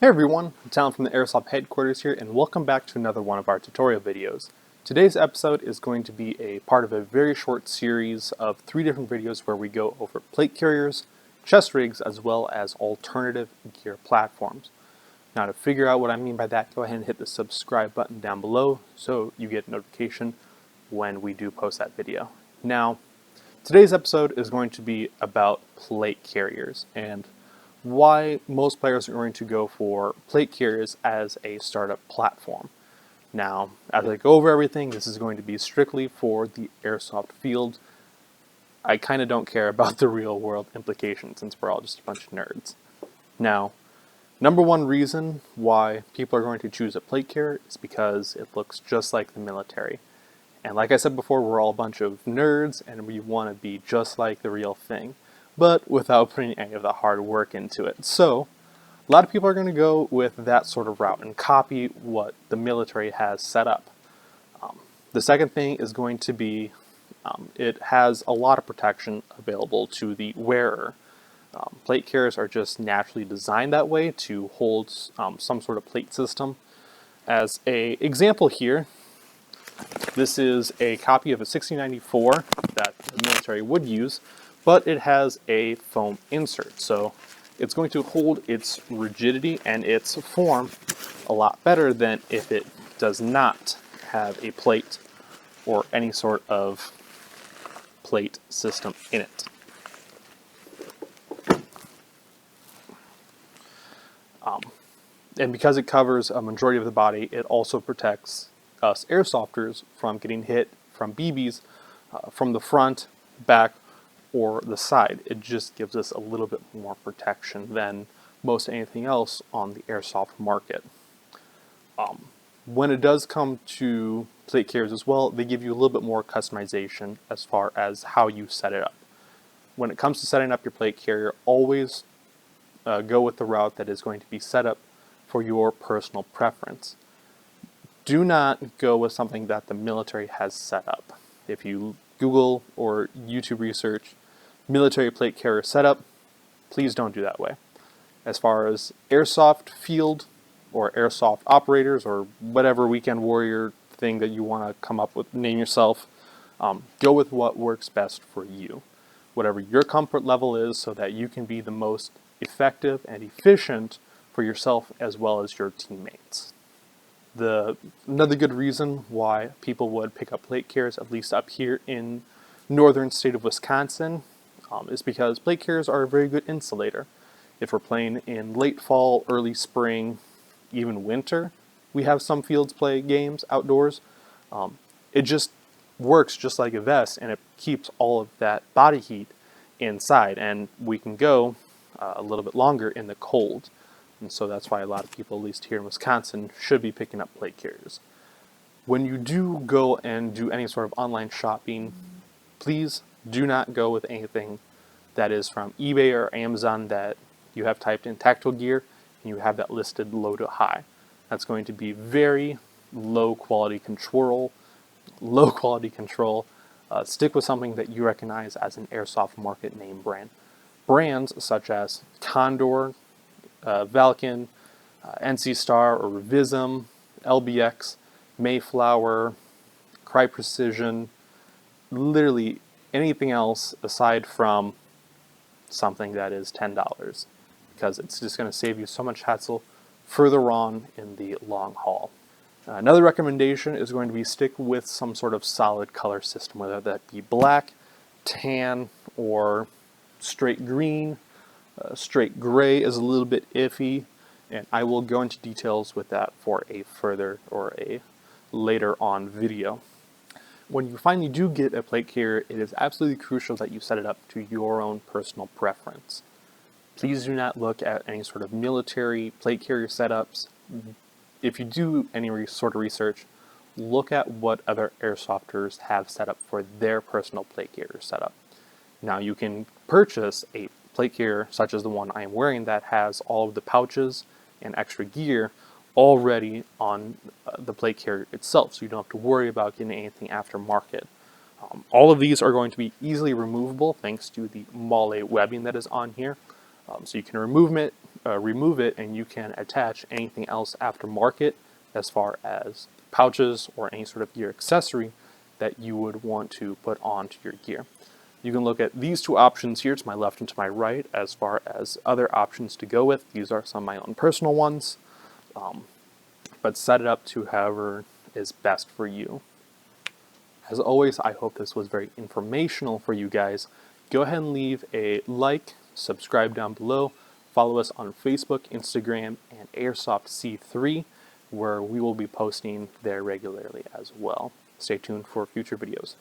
Hey everyone, Tom from the Airsoft headquarters here, and welcome back to another one of our tutorial videos. Today's episode is going to be a part of a very short series of 3 different videos where we go over plate carriers, chest rigs, as well as alternative gear platforms. Now to figure out what I mean by that, go ahead and hit the subscribe button down below so you get notification when we do post that video. Now, today's episode is going to be about plate carriers and why most players are going to go for plate carriers as a startup platform. Now, as I go over everything, this is going to be strictly for the airsoft field. I kind of don't care about the real world implications since we're all just a bunch of nerds. Now, number one reason why people are going to choose a plate carrier is because it looks just like the military. And like I said before, we're all a bunch of nerds and we want to be just like the real thing, but without putting any of the hard work into it. So a lot of people are going to go with that sort of route and copy what the military has set up. The second thing is going to be it has a lot of protection available to the wearer. Plate carriers are just naturally designed that way to hold some sort of plate system. As an example here, this is a copy of a 6094 that the military would use, but it has a foam insert. So it's going to hold its rigidity and its form a lot better than if it does not have a plate or any sort of plate system in it. And because it covers a majority of the body, it also protects us airsofters from getting hit from BBs from the front, back, or the side. It just gives us a little bit more protection than most anything else on the airsoft market. When it does come to plate carriers as well, they give you a little bit more customization as far as how you set it up. When it comes to setting up your plate carrier, always go with the route that is going to be set up for your personal preference. Do not go with something that the military has set up. If you Google or YouTube research military plate carrier setup, please don't do that way. As far as airsoft field or airsoft operators or whatever weekend warrior thing that you want to come up with, name yourself, go with what works best for you. Whatever your comfort level is so that you can be the most effective and efficient for yourself as well as your teammates. Another good reason why people would pick up plate carriers, at least up here in northern state of Wisconsin, is because plate carriers are a very good insulator. If we're playing in late fall, early spring, even winter, we have some fields play games outdoors. It just works just like a vest, and it keeps all of that body heat inside, and we can go a little bit longer in the cold. And so that's why a lot of people, at least here in Wisconsin, should be picking up plate carriers. When you do go and do any sort of online shopping, please do not go with anything that is from eBay or Amazon that you have typed in tactical gear and you have that listed low to high. That's going to be very low quality control. Stick with something that you recognize as an airsoft market name brand. Brands such as Condor, Valken, NC Star or Revism, LBX, Mayflower, Cry Precision, literally anything else aside from something that is $10, because it's just going to save you so much hassle further on in the long haul. Another recommendation is going to be stick with some sort of solid color system, whether that be black, tan, or straight green. Straight gray is a little bit iffy, and I will go into details with that for a further or a later on video. When you finally do get a plate carrier, it is absolutely crucial that you set it up to your own personal preference. Please do not look at any sort of military plate carrier setups. If you do any sort of research, look at what other airsofters have set up for their personal plate carrier setup. Now you can purchase a plate carrier such as the one I am wearing that has all of the pouches and extra gear already on the plate carrier itself, so you don't have to worry about getting anything aftermarket. All of these are going to be easily removable thanks to the Mole webbing that is on here. So you can remove it remove it, and you can attach anything else aftermarket as far as pouches or any sort of gear accessory that you would want to put onto your gear. You can look at these two options here to my left and to my right as far as other options to go with. These are some of my own personal ones, but set it up to however is best for you. As always, I hope this was very informational for you guys. Go ahead and leave a like, subscribe down below, follow us on Facebook, Instagram, and Airsoft C3, where we will be posting there regularly as well. Stay tuned for future videos.